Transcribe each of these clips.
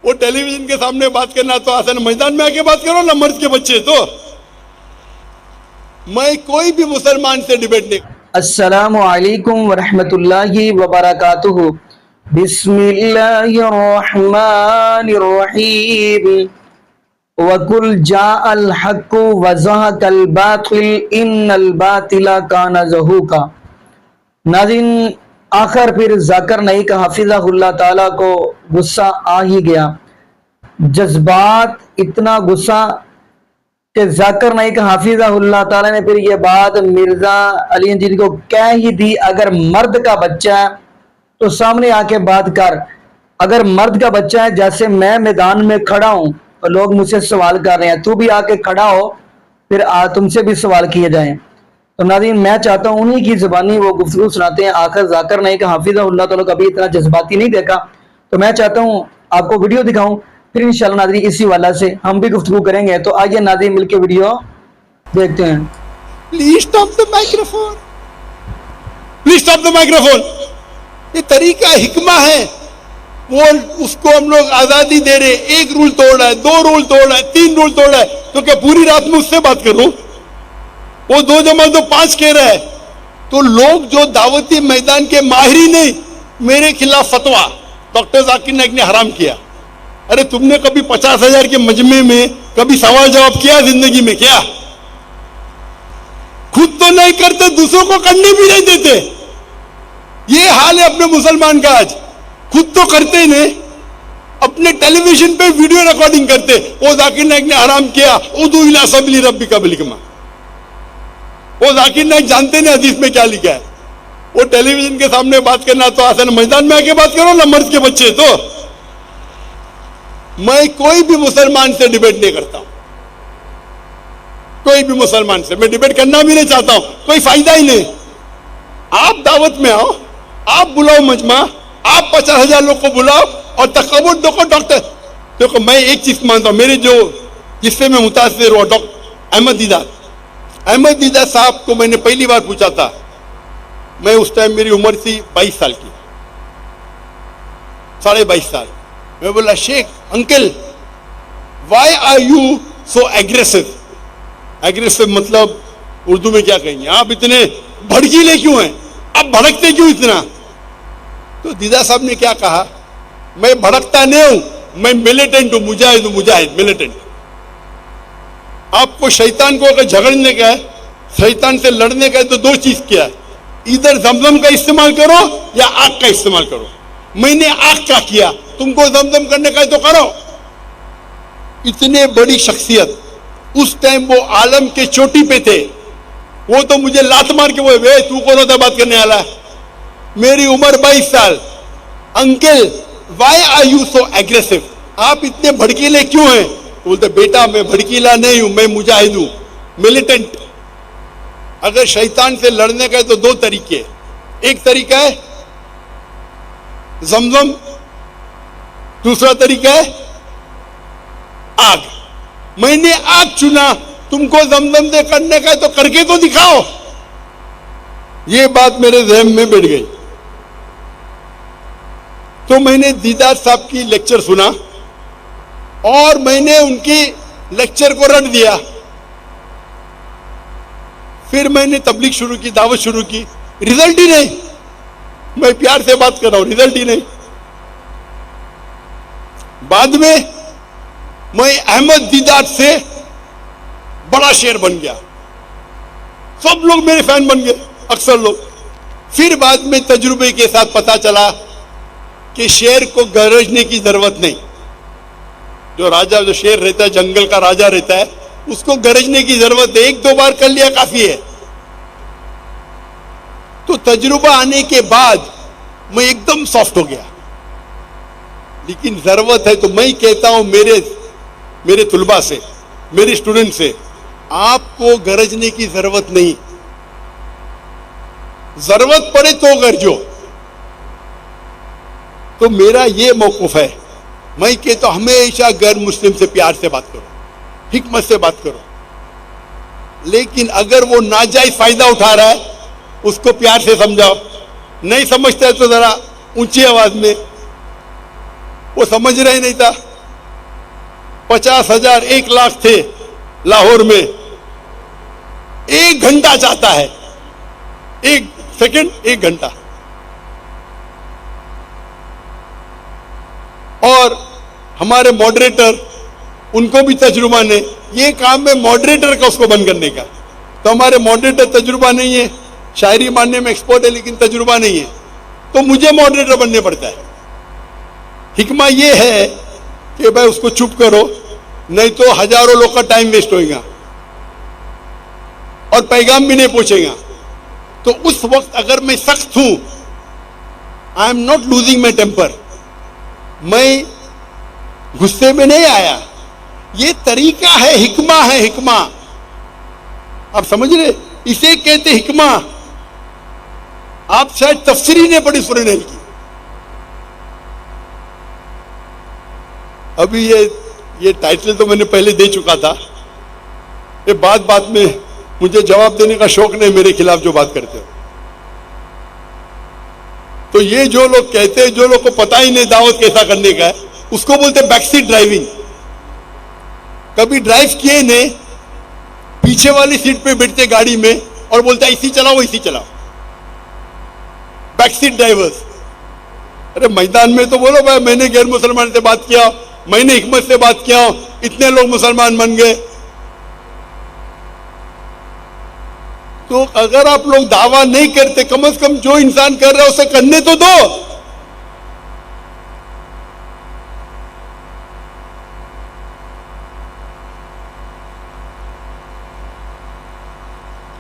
वो टेलीविजन के सामने बात करना तो आसान, मैदान में आके बात करो ना मर्द के बच्चे। तो मैं कोई भी मुसलमान से डिबेट नहीं। अस्सलामु अलैकुम वरहमतुल्लाहि वबरकातुहू। बिस्मिल्लाहिर्रहमानिर्रहीम। वकुल जाअल हक्कु वज़हक़ल बातिल इन्नल बातिला काना ज़हूका। नाज़रीन, आखिर फिर जाकिर नाइक हफिज़हुल्लाह ताला को गुस्सा आ ही गया। जज्बात इतना गुस्सा कि जाकिर नाइक हाफिज़हुल्लाह ताला ने फिर ये बात मिर्जा अली जी को कह ही दी, अगर मर्द का बच्चा है तो सामने आके बात कर। अगर मर्द का बच्चा है, जैसे मैं मैदान में खड़ा हूं और लोग मुझसे सवाल कर रहे हैं, तू भी आके खड़ा हो, फिर तुमसे भी सवाल किए जाएं। तो नाज़रीन, मैं चाहता हूं उन्हीं की ज़बानी वो गुफ्तगू सुनाते हैं। आखिर जाकिर नाइक हाफिज़हुल्लाह ताला कभी इतना जज्बाती नहीं देखा, तो मैं चाहता हूं आपको वीडियो दिखाऊं, फिर इंशाल्लाह नाज़रीन इसी वाला से हम भी गुफ्तगू करेंगे। तो आइए नाज़रीन मिलके वीडियो देखते हैं। Please stop the microphone, please stop the microphone. ये तरीका हिकमा है, वो उसको हम लोग आजादी दे रहे। एक रूल तोड़ रहा है, 2 रूल तोड़ रहा है, 3 रूल तोड़ रहा है, तो क्या पूरी रात में उससे बात करूं? वो 2 जमा 2 5 कह रहा है। तो लोग जो दावती मैदान के माहिरी नहीं, मेरे खिलाफ फतवा डॉक्टर जाकिर नाइक ने हराम किया। अरे तुमने कभी 50,000 के मजमे में कभी सवाल जवाब किया जिंदगी में? क्या खुद तो नहीं करते, दूसरों को करने भी नहीं देते। ये हाल है अपने मुसलमान का आज। खुद तो करते नहीं, अपने टेलीविजन पे वीडियो रिकॉर्डिंग करते। वो जाकिर नाइक ने हराम किया, उदू इला सबीली रब्बिका बिल हिकमा। वो जाकिर नाइक जानते नहीं हदीस में क्या लिखा है। वो टेलीविजन के सामने बात करना तो आसान, मैदान में आके बात करो ना मर्द के बच्चे। तो मैं कोई भी मुसलमान से डिबेट नहीं करता हूं, कोई भी मुसलमान से मैं डिबेट करना भी नहीं चाहता हूं, कोई फायदा ही नहीं। आप दावत में आओ, आप बुलाओ मजमा, आप 50,000 लोग को बुलाओ और तकबुर देखो। डॉक्टर देखो, मैं एक चीज मानता हूं, मेरे जो जिससे मैं मुतासिर हुआ, डॉक्टर अहमद दीदार साहब को मैंने पहली बार पूछा था। मैं उस टाइम मेरी उम्र थी 22 साल की, 22.5 साल। मैं बोला, Sheikh uncle, why are you so aggressive? Aggressive मतलब उर्दू में क्या कहेंगे, आप इतने भड़कीले क्यों हैं, आप भड़कते क्यों इतना? तो दीदा साहब ने क्या कहा, मैं भड़कता नहीं हूं, मैं मिलिटेंट हूं, मुजाहिद हूं, मुजाहिद मिलिटेंट। आपको शैतान को अगर झगड़ने का है, शैतान से लड़ने का है, तो 2 चीज किया है, इधर जमजम का इस्तेमाल करो या आग का इस्तेमाल करो। मैंने आग का किया, तुमको जमजम करने का है तो करो। इतने बड़ी शख्सियत, उस टाइम वो आलम के चोटी पे थे। वो तो मुझे लात मार के बोले, तू कौन होता बात करने वाला? मेरी उम्र 22 साल। Uncle, why are you so aggressive? आप इतने भड़कीले क्यों हैं? बोलते, बेटा मैं भड़कीला नहीं हूं, मैं मुजाहिद हूं, मिलिटेंट। अगर शैतान से लड़ने का है तो 2 तरीके। एक तरीका है जमजम, दूसरा तरीका है आग। मैंने आग चुना, तुमको जमजम से करने का है तो करके तो दिखाओ। ये बात मेरे ज़हन में बैठ गई। तो मैंने दीदार साहब की लेक्चर सुना और मैंने उनकी लेक्चर को रट दिया। फिर मैंने तबलीग शुरू की, दावत शुरू की, रिजल्ट ही नहीं। मैं प्यार से बात कर रहा हूं, रिजल्ट ही नहीं। बाद में मैं अहमद दीदार से बड़ा शेर बन गया, सब लोग मेरे फैन बन गए, अक्सर लोग। फिर बाद में तजुर्बे के साथ पता चला कि शेर को गरजने की जरूरत नहीं। जो राजा, जो शेर रहता है, जंगल का राजा रहता है, उसको गरजने की जरूरत है, 1-2 बार कर लिया काफी है। तो तजुर्बा आने के बाद मैं एकदम सॉफ्ट हो गया। लेकिन जरूरत है तो मैं कहता हूं मेरे तुलबा से, मेरे स्टूडेंट से, आपको गरजने की जरूरत नहीं। जरूरत पड़े तो गरजो। तो मेरा ये मौकूफ है, मैं कहता हूं हमेशा गैर मुस्लिम से प्यार से बात करो, हिकमत से बात करो। लेकिन अगर वो नाजायज फायदा उठा रहा है, उसको प्यार से समझाओ। नहीं समझता है तो जरा ऊंची आवाज में, वो समझ रहा ही नहीं था, 50,000 1,00,000 थे लाहौर में, 1 घंटा चाहता है, 1 सेकंड, 1 घंटा। और हमारे मॉडरेटर, उनको भी तजुर्बा नहीं, ये काम है मॉडरेटर का उसको बंद करने का। तो हमारे मॉडरेटर तजुर्बा नहीं है, शायरी मानने में एक्सपर्ट है लेकिन तजुर्बा नहीं है, तो मुझे मॉडरेटर बनने पड़ता है। हिकमा ये है कि भाई उसको चुप करो, नहीं तो हजारों लोग का टाइम वेस्ट होएगा और पैगाम भी नहीं पहुंचेगा। तो उस वक्त अगर मैं सख्त हूं, I am not losing my temper, मैं गुस्से में नहीं आया, ये तरीका है, हिकमा है, हिकमा। आप समझ रहे, इसे कहते हिकमा। आप शायद तफसीर ही नहीं पढ़ी सूरह नहल की। अभी ये टाइटल तो मैंने पहले दे चुका था, ये बात बात में मुझे जवाब देने का शौक नहीं, मेरे खिलाफ जो बात करते हो। तो ये जो लोग कहते हैं, जो लोग को पता ही नहीं दावत कैसा करने का है, उसको बोलते बैकसीट ड्राइविंग। कभी ड्राइव किए ने, पीछे वाली सीट पे बैठते गाड़ी में और बोलता इसी चलाओ, इसी चलाओ, बैकसीट ड्राइवर्स। अरे मैदान में तो बोलो भाई मैंने गैर मुसलमान से बात किया, मैंने हिकमत से बात किया, इतने लोग मुसलमान बन गए। तो अगर आप लोग दावा नहीं करते, कम से कम जो इंसान कर रहा है उसे करने तो दो।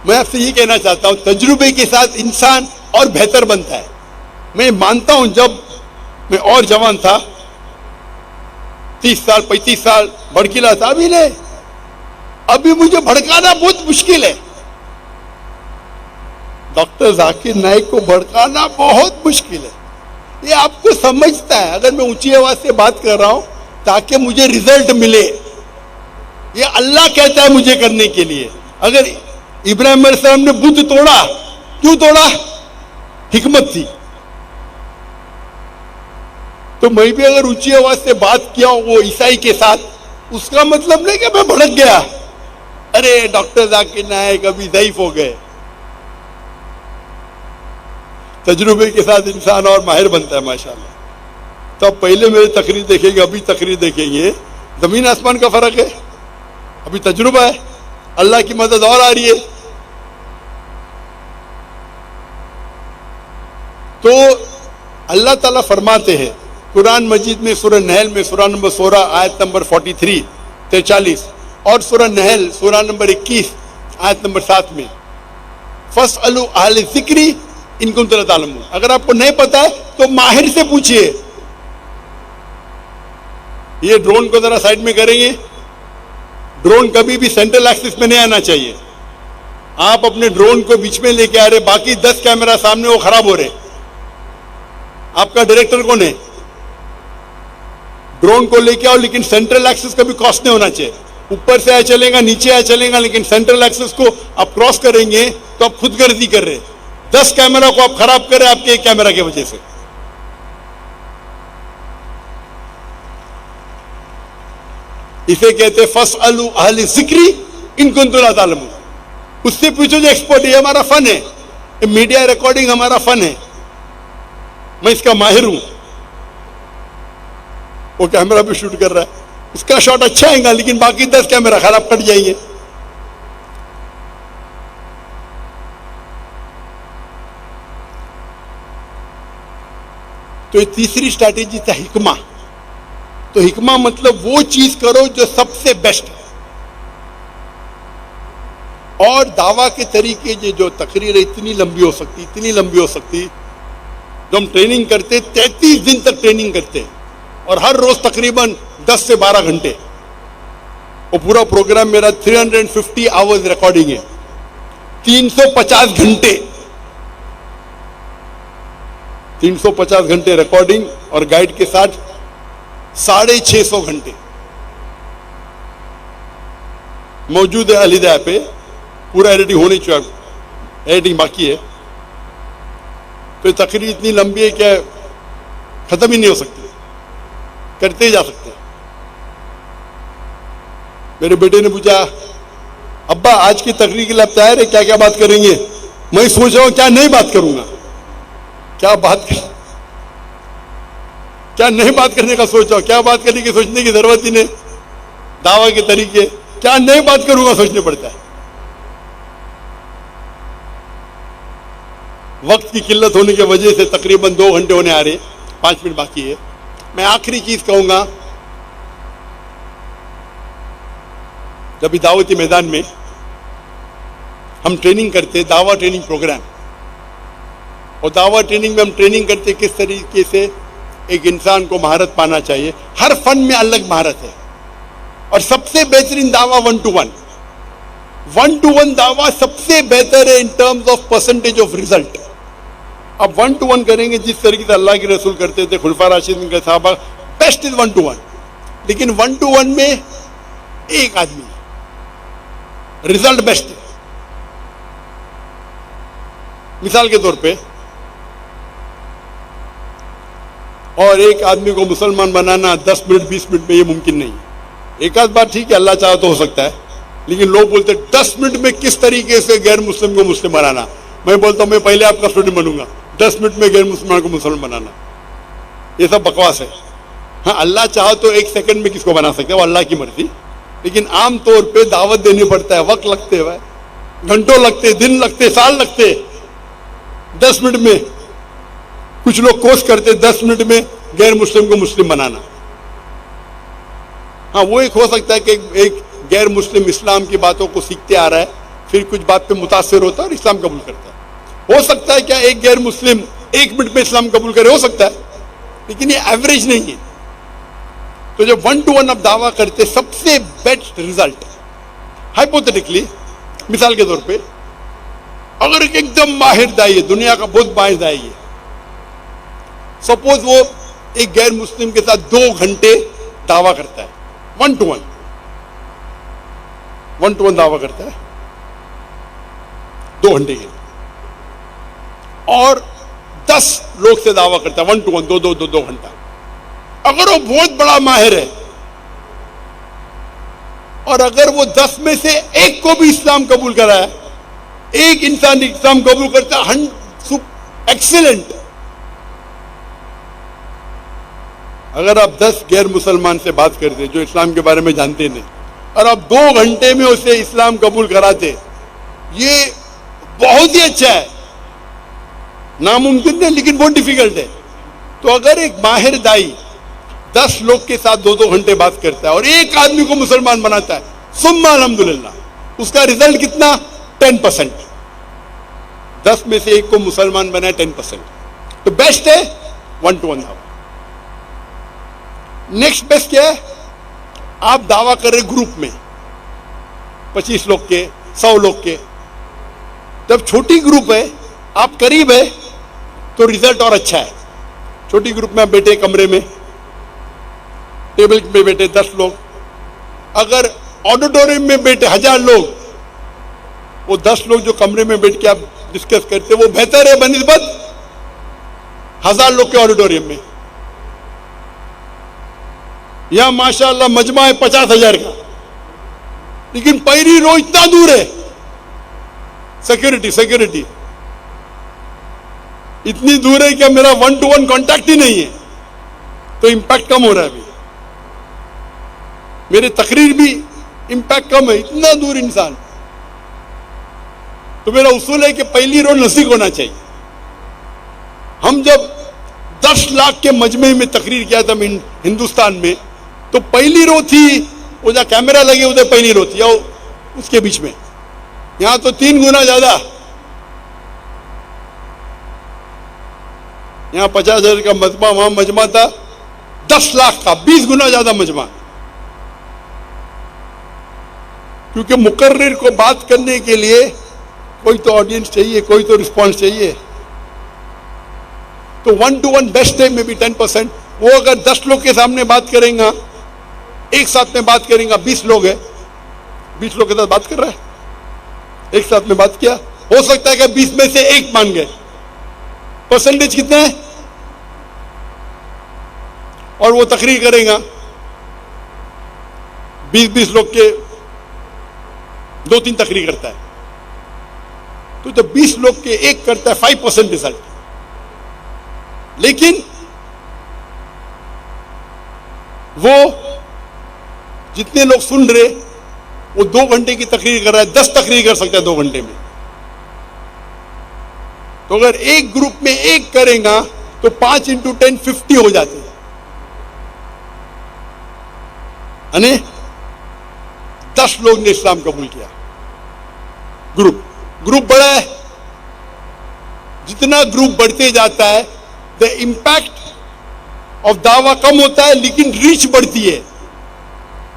मैं आपसे ये कहना चाहता हूं, तजुर्बे के साथ इंसान और बेहतर बनता है। मैं मानता हूं जब मैं और जवान था, 30 साल 35 साल भड़कीला था, अभी नहीं, अभी मुझे भड़काना बहुत मुश्किल है। डॉक्टर जाकिर नाइक को भड़काना बहुत मुश्किल है, ये आपको समझता है। अगर मैं ऊंची आवाज से बात कर रहा हूं ताकि मुझे रिजल्ट मिले, ये अल्लाह कहता है मुझे करने के लिए। अगर इब्राहिम अलैहिस्सलाम ने बुत तोड़ा, क्यों तोड़ा? हिकमत थी। तो मैं भी अगर ऊंची आवाज से बात किया वो ईसाई के साथ, उसका मतलब नहीं कि मैं भड़क गया, अरे डॉक्टर जाकिर नाइक अभी ज़ईफ हो गए। तजुर्बे के साथ इंसान और माहिर बनता है माशाल्लाह। तो अब पहले मेरी तकरीर देखेंगे, अभी तकरीर देखेंगे, जमीन आसमान का फर्क है। अभी तजुर्बा है, अल्लाह की मदद और आ रही है। तो अल्लाह ताला फरमाते हैं कुरान मजीद में, सूरह नहल में, सूरह नंबर 16 आयत नंबर 43 और सूरह नहल सूरह नंबर 21 आयत नंबर 7 में, फस्अलू अहले ज़िक्री इन कुंतुम ला तालमून। अगर आपको नहीं पता है तो माहिर से पूछिए। ये ड्रोन को जरा साइड में करेंगे। ड्रोन कभी भी सेंट्रल एक्सिस में नहीं आना चाहिए। आप अपने ड्रोन को बीच में लेके आ रहे, बाकी 10 कैमरा सामने वो खराब हो रहे, आपका डायरेक्टर कौन है? ड्रोन को लेके आओ, लेकिन सेंट्रल एक्सिस कभी क्रॉस नहीं होना चाहिए। ऊपर से आया चलेगा, नीचे आया चलेगा, लेकिन सेंट्रल एक्सिस को आप क्रॉस करेंगे तो आप खुदगर्जी कर रहे। 10 कैमरा को आप खराब कर रहे आपके एक कैमरा की वजह से। इसे कहते फस्अलू अहले ज़िक्री इन कुंतुम ला तालमून। उससे पूछो जो एक्सपर्ट है। हमारा फन है, मीडिया रिकॉर्डिंग हमारा फन है, मैं इसका माहिर हूं। वो कैमरा भी शूट कर रहा है, उसका शॉट अच्छा आएगा, लेकिन बाकी 10 कैमरा खराब कट जाएंगे। तो ये तीसरी स्ट्रैटेजी था हिकमा। तो हिकमा मतलब वो चीज करो जो सबसे बेस्ट है। और दावा के तरीके जो तकरीर इतनी लंबी हो सकती, इतनी लंबी हो सकती। जो हम ट्रेनिंग करते 33 दिन तक ट्रेनिंग करते हैं, और हर रोज तकरीबन 10 से 12 घंटे। वो पूरा प्रोग्राम मेरा 350 आवर्स रिकॉर्डिंग है, 350 घंटे, 350 घंटे रिकॉर्डिंग और गाइड के साथ 650 घंटे मौजूद है अलीदा पे। पूरा एडिटिंग होने चाहिए, एडिटिंग बाकी है। तो तकरीर इतनी लंबी है क्या खत्म ही नहीं हो सकती, करते ही जा सकते हैं। मेरे बेटे ने पूछा, अब्बा आज की तकरीर के लिए आप तैयार है, क्या क्या बात करेंगे? मैं सोच रहा हूं क्या नहीं बात करूंगा, क्या नहीं बात करने का सोच रहा हूं, क्या बात करने की सोचने की जरूरत ही नहीं। दावा के तरीके क्या नहीं बात करूंगा सोचने पड़ता है। वक्त की किल्लत होने की वजह से तकरीबन 2 घंटे होने आ रहे, 5 मिनट बाकी है। मैं आखिरी चीज कहूंगा, जब दावती मैदान में हम ट्रेनिंग करते, दावा ट्रेनिंग प्रोग्राम, और दावा ट्रेनिंग में हम ट्रेनिंग करते किस तरीके से एक इंसान को महारत पाना चाहिए। हर फन में अलग महारत है, और सबसे बेहतरीन दावा 1-to-1 दावा सबसे बेहतर है in terms of percentage of result. अब 1-to-1 करेंगे जिस तरीके से अल्लाह के रसूल करते थे, खुलफा राशिदीन के सहाबा, बेस्ट इज 1-to-1। लेकिन 1-to-1 में एक आदमी, रिजल्ट बेस्ट है। मिसाल के तौर पे, और एक आदमी को मुसलमान बनाना 10 मिनट 20 मिनट में ये मुमकिन नहीं है। एक आध बार ठीक है, अल्लाह चाहे तो हो सकता है, लेकिन लोग बोलते 10 मिनट में किस तरीके से गैर मुस्लिम को मुस्लिम बनाना। मैं बोलता हूं मैं पहले आपका स्टूडेंट बनूंगा, 10 मिनट में गैर मुसलमान को मुसलमान बनाना, ये सब बकवास है। हाँ, अल्लाह चाहे तो 1 सेकंड में किसको बना सकता है, वो अल्लाह की मर्जी। लेकिन आमतौर पे दावत देनी पड़ता है, वक्त लगते हैं, घंटों लगते, दिन लगते, साल लगते। 10 मिनट में कुछ लोग कोशिश करते 10 मिनट में गैर मुस्लिम को मुस्लिम बनाना। हाँ, वो एक हो सकता है कि एक गैर मुस्लिम इस्लाम की बातों को सीखते आ रहा है, फिर कुछ बात पे मुतासिर होता है और इस्लाम कबूल करता है। हो सकता है क्या एक गैर मुस्लिम 1 मिनट में इस्लाम कबूल करे, हो सकता है, लेकिन ये एवरेज नहीं है। तो जब 1-to-1 आप दावा करते, सबसे बेस्ट रिजल्ट, हाइपोथेटिकली, मिसाल के तौर पे, अगर एक एकदम माहिर दाई है, दुनिया का बहुत माहिर दाई है, सपोज वो एक गैर मुस्लिम के साथ 2 घंटे दावा करता है, 1-to-1 दावा करता है 2 घंटे के लिए, और 10 लोग से दावा करता है 1-to-1, 2 घंटा। अगर वो बहुत बड़ा माहिर है, और अगर वो 10 में से एक को भी इस्लाम कबूल कराया, एक इंसान इस्लाम कबूल करता है, एक्सीलेंट। अगर आप 10 गैर मुसलमान से बात करते जो इस्लाम के बारे में जानते नहीं, और आप 2 घंटे में उसे इस्लाम कबूल कराते, ये बहुत ही अच्छा है। नामुमकिन है लेकिन बहुत डिफिकल्ट है। तो अगर एक माहिर दाई 10 लोग के साथ 2 घंटे बात करता है और एक आदमी को मुसलमान बनाता है, सुम्मा अल्हम्दुलिल्लाह, उसका रिजल्ट कितना? 10%। 10 में से एक को मुसलमान बनाए 10%। तो बेस्ट है 1-to-1 दावा। नेक्स्ट बेस्ट क्या है? आप दावा कर रहे ग्रुप में 25 लोग के, 100 लोग के। जब छोटी ग्रुप है, आप करीब है, तो रिजल्ट और अच्छा है। छोटी ग्रुप में आप बैठे कमरे में, टेबल पे बैठे 10 लोग, अगर ऑडिटोरियम में बैठे 1000 लोग, वो 10 लोग जो कमरे में बैठ के आप डिस्कस करते, वो बेहतर है बनिस्बत 1000 लोग के ऑडिटोरियम में। यहां माशाअल्लाह मजमा है 50,000 का, लेकिन पहली रो इतना दूर है, सिक्योरिटी इतनी दूर है कि मेरा 1-to-1 कांटेक्ट ही नहीं है, तो इंपैक्ट कम हो रहा है। अभी मेरे तकरीर भी इंपैक्ट कम है, इतना दूर इंसान। तो मेरा उसूल है कि पहली रो नजदीक होना चाहिए। हम जब 10 लाख के मजमे में तकरीर किया था हिंदुस्तान में, तो पहली रो थी, वो जहाँ कैमरा लगे उधर पहली रो थी, और उसके बीच में। यहां तो 3 गुना ज्यादा, यहां 50,000 का मजमा, वहां मजमा था 10 लाख का, 20 गुना ज्यादा मजमा। क्योंकि मुकर्रिर को बात करने के लिए कोई तो ऑडियंस चाहिए, कोई तो रिस्पॉन्स चाहिए। तो 1-to-1 बेस्ट है, मे बी 10%। वो अगर 10 लोग के सामने बात करेगा, एक साथ में बात करेगा, 20 लोग है, 20 लोग के साथ बात कर रहा है, एक साथ में बात किया, हो सकता है कि 20 में से एक मान गए। परसेंटेज कितना है? और वो तकरीर करेगा 20-20 लोग के 2-3 तकरीर करता है, तो जब 20 लोग के एक करता है 5% रिजल्ट। लेकिन वो जितने लोग सुन रहे, वो 2 घंटे की तकरीर कर रहा है, 10 तकरीर कर सकता है 2 घंटे में। तो अगर एक ग्रुप में एक करेगा तो 5 × 10 50 हो जाते हैं, यानी 10 लोग ने इस्लाम कबूल किया। ग्रुप बड़ा है, जितना ग्रुप बढ़ते जाता है द इंपैक्ट ऑफ दावा कम होता है, लेकिन रीच बढ़ती है।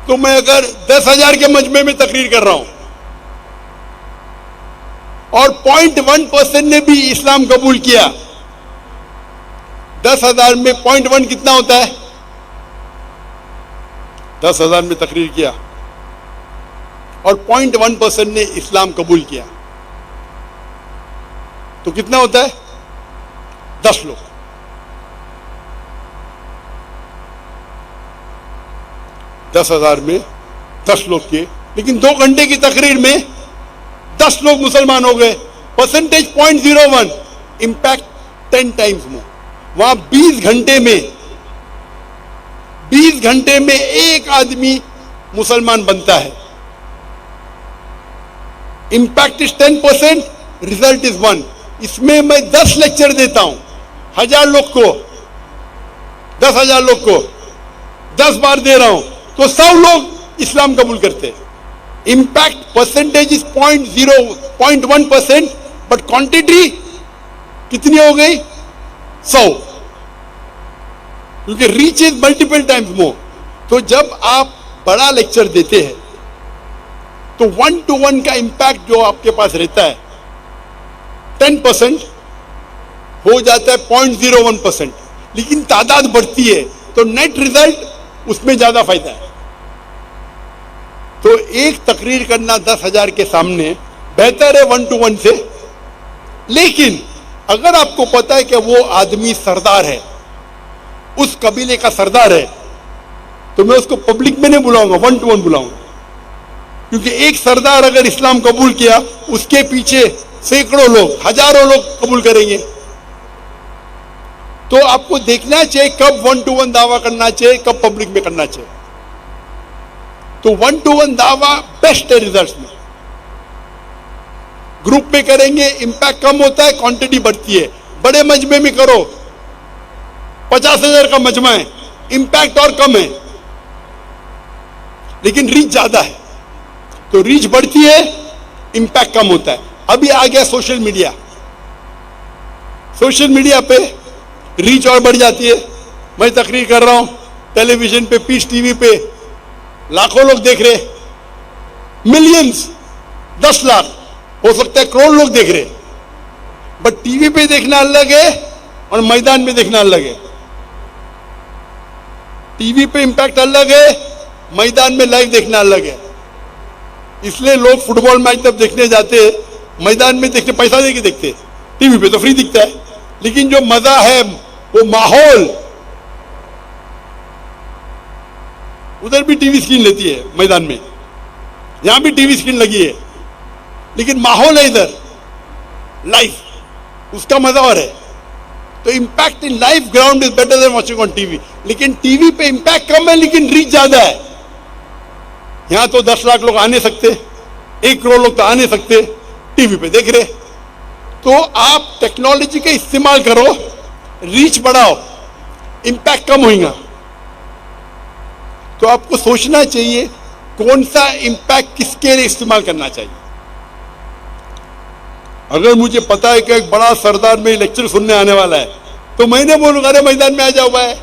तो मैं अगर 10,000 के मजमे में तकरीर कर रहा हूं और 0.1% ने भी इस्लाम कबूल किया, 10,000 में 0.1 कितना होता है? 10,000 में तकरीर किया और 0.1% ने इस्लाम कबूल किया, तो कितना होता है? 10 लोग। 10,000 में 10 लोग किए, लेकिन 2 घंटे की तकरीर में 10 लोग मुसलमान हो गए। Percentage 0.01, impact 10 times more. वहां 20 घंटे में एक आदमी मुसलमान बनता है। Impact is 10%, result is 1। इसमें मैं 10 लेक्चर देता हूं, 1000 लोग को, 10,000 लोग को 10 बार दे रहा हूं, तो 100 लोग इस्लाम कबूल करते हैं। Impact percentage is 0.1%, but quantity कितनी हो गई? 100, क्योंकि reach is multiple times more. तो जब आप बड़ा लेक्चर देते हैं तो 1-to-1 का इंपैक्ट जो आपके पास रहता है 10% हो जाता है 0.01%, लेकिन तादाद बढ़ती है तो नेट रिजल्ट उसमें ज्यादा फायदा है। तो एक तकरीर करना 10,000 के सामने बेहतर है 1-to-1 से। लेकिन अगर आपको पता है कि वो आदमी सरदार है, उस कबीले का सरदार है, तो मैं उसको पब्लिक में नहीं बुलाऊंगा, 1-to-1 बुलाऊंगा। क्योंकि एक सरदार अगर इस्लाम कबूल किया, उसके पीछे सैकड़ों लोग, हजारों लोग कबूल करेंगे। तो आपको देखना चाहिए कब 1-to-1 दावा करना चाहिए, कब पब्लिक में करना चाहिए। तो 1-to-1 दावा बेस्ट है रिजल्ट में। ग्रुप में करेंगे इंपैक्ट कम होता है, क्वांटिटी बढ़ती है। बड़े मजमे में करो, 50,000 का मजमा है, इंपैक्ट और कम है, लेकिन रीच ज्यादा है। तो रीच बढ़ती है, इंपैक्ट कम होता है। अभी आ गया सोशल मीडिया। सोशल मीडिया पे रीच और बढ़ जाती है। मैं तकरीर कर रहा हूं, टेलीविजन पे, पीस टीवी पे लाखों लोग देख रहे, मिलियंस, 10 लाख, हो सकता है करोड़ लोग देख रहे। बट टीवी पे देखना अलग है और मैदान में देखना अलग है। टीवी पे इंपैक्ट अलग है, मैदान में लाइव देखना अलग है। इसलिए लोग फुटबॉल मैच तब देखने जाते, मैदान में देखते पैसा देके देखते, टीवी पे तो फ्री दिखता है। लेकिन जो मजा है वो माहौल, उधर भी टीवी स्क्रीन लेती है मैदान में, यहां भी टीवी स्क्रीन लगी है, लेकिन माहौल है इधर लाइव, उसका मजा और है। तो impact in live ground is better than watching on TV. लेकिन टीवी पे इंपैक्ट कम है, लेकिन रीच ज्यादा है। यहां तो 10 लाख लोग आ नहीं सकते, 1 करोड़ लोग तो आ नहीं सकते, टीवी पे देख रहे। तो आप टेक्नोलॉजी का इस्तेमाल करो, रीच बढ़ाओ, इंपैक्ट कम होगा। तो आपको सोचना चाहिए कौन सा इंपैक्ट किसके लिए इस्तेमाल करना चाहिए। अगर मुझे पता है कि एक बड़ा सरदार में लेक्चर सुनने आने वाला है, तो मैंने बोलूंगा अरे मैदान में आ जाओ भाई,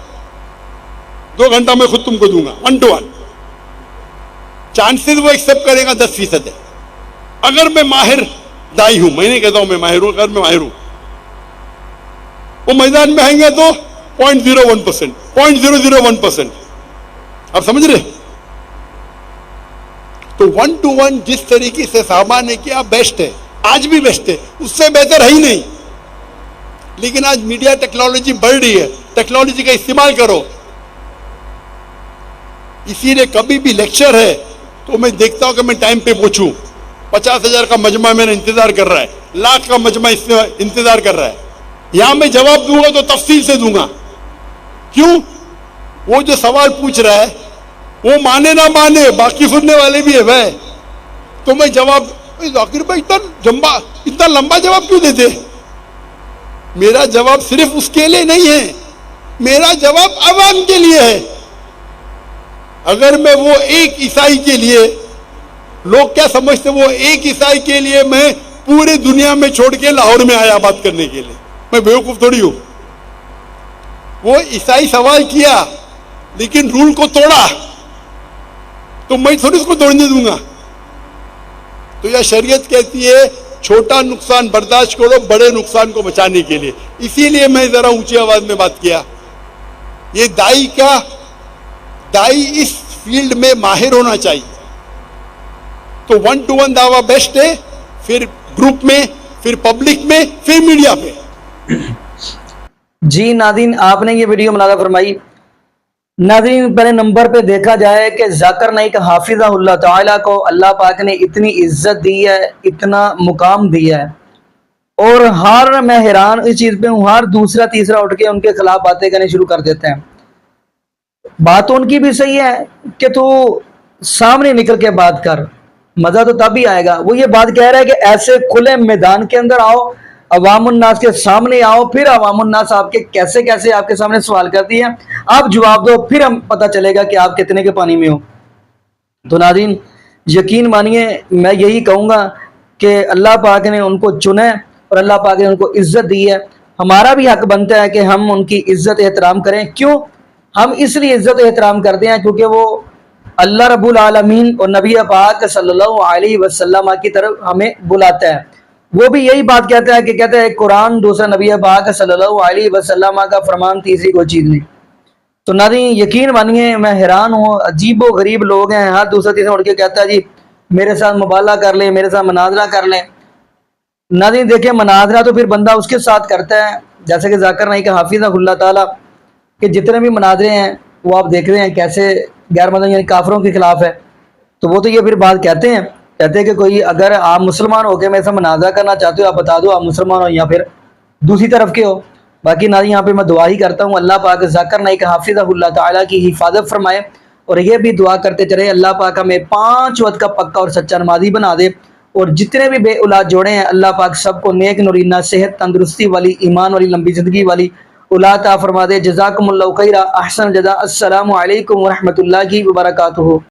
2 घंटा मैं खुद तुमको दूंगा, 1-to-1। चांसेस वो एक्सेप्ट करेगा 10% है। अगर मैं माहिर दाई हूं, मैं नहीं कहता हूं मैं माहिर हूं, अगर मैं माहिर हूं, वो मैदान में आएंगे तो 0.01%, 0.001%। आप समझ रहे? तो 1-to-1 जिस तरीके से साहबा ने किया बेस्ट है, आज भी बेस्ट है, उससे बेहतर है ही नहीं। लेकिन आज मीडिया टेक्नोलॉजी बढ़ रही है, टेक्नोलॉजी का इस्तेमाल करो। इसीलिए कभी भी लेक्चर है तो मैं देखता हूं कि मैं टाइम पे पहुंचूं, 50,000 का मजमा मेरा इंतजार कर रहा है, लाख का मजमा इंतजार कर रहा है। यहां मैं जवाब दूंगा तो तफसील से दूंगा। क्यों? वो जो सवाल पूछ रहा है वो माने ना माने, बाकी सुनने वाले भी है वह, तो मैं जवाब, जाकिर भाई इतना लंबा जवाब क्यों देते? मेरा जवाब सिर्फ उसके लिए नहीं है, मेरा जवाब अवाम के लिए है। अगर मैं वो एक ईसाई के लिए, लोग क्या समझते, वो एक ईसाई के लिए मैं पूरी दुनिया में छोड़ के लाहौर में आया बात करने के लिए, मैं बेवकूफ थोड़ी हूं। वो ईसाई सवाल किया लेकिन रूल को तोड़ा, तो मैं थोड़ी उसको तोड़ने दूंगा। तो यह शरीयत कहती है छोटा नुकसान बर्दाश्त करो बड़े नुकसान को बचाने के लिए। इसीलिए मैं जरा ऊंची आवाज में बात किया। ये दाई इस फील्ड में माहिर होना चाहिए। तो 1-to-1 दावा बेस्ट है, फिर ग्रुप में, फिर पब्लिक में, फिर मीडिया पे। जी नाज़रीन, आपने ये वीडियो मुनाज़ा फरमाई। नाज़रीन, पहले नंबर पे देखा जाए कि जाकिर नाइक हाफिज़हुल्लाह ताला को अल्लाह पाक ने इतनी इज्जत दी है, इतना मुकाम दिया है, और मैं हैरान इस चीज़ पे हूँ, हर दूसरा तीसरा उठ के उनके खिलाफ बातें करनी शुरू कर देते हैं। बात उनकी भी सही है कि तू सामने निकल के बात कर, मजा तो तभी आएगा। वो ये बात कह रहा है कि ऐसे खुले मैदान के अंदर आओ, अवामुन्नास के सामने आओ, फिर अवामुन्नास आपके कैसे कैसे आपके सामने सवाल करती है, आप जवाब दो, फिर हम पता चलेगा कि आप कितने के पानी में हो। तो नाज़रीन, यकीन मानिए, मैं यही कहूँगा कि अल्लाह पाक ने उनको चुना है और अल्लाह पाक ने उनको इज्जत दी है। हमारा भी हक बनता है कि हम उनकी इज्जत एहतराम करें। क्यों? हम इसलिए इज्जत एहतराम करते हैं क्योंकि वो अल्लाह रब्बुल आलमीन और नबी पाक सल्लल्लाहु अलैहि वसल्लम की तरफ हमें बुलाता है। वो भी यही बात कहता है कि कहता है कुरान, दूसरा नबी पाक सल्लल्लाहु अलैहि वसल्लम का फरमान, तीसरी कोई चीज़ नहीं। तो नाज़रीन, यकीन मानिए, मैं हैरान हूँ, अजीबो गरीब लोग हैं, हर दूसरा तीसरा उठ के कहता है जी मेरे साथ मुबाला कर ले, मेरे साथ मनाजरा कर ले। नाज़रीन देखिए, मनाजरा तो फिर बंदा उसके साथ करता है, जैसे कि जाकिर नाइक हाफिज़हुल्लाह ताला के जितने भी मनाजरे हैं वो आप देख रहे हैं कैसे गैर मदनी यानी काफिरों के खिलाफ है। तो वो तो ये फिर बात कहते हैं कि कोई अगर आप मुसलमान होकर मेरे साथ मनाजरा करना चाहते हो, आप बता दो आप मुसलमान हो या फिर दूसरी तरफ के हो। बाकी नाज़रीन, यहाँ पे मैं दुआ ही करता हूँ अल्लाह पाक जाकिर नाइक हाफिज़हुल्लाह ताला की हिफाजत फरमाए, और ये भी दुआ करते चले अल्लाह पाक हमें 5 वक्त का पक्का और सच्चा नमाजी बना दे, और जितने भी बे औलाद जोड़े हैं अल्लाह पाक सबको नेक नूरीना सेहत तंदुरुस्ती वाली ईमान वाली लंबी ज़िंदगी वाली औलाद अता फरमा दे। जज़ाकुमुल्लाहु खैरा, अहसन जज़ा। अस्सलामु अलैकुम व रहमतुल्लाहि व बरकातुहू।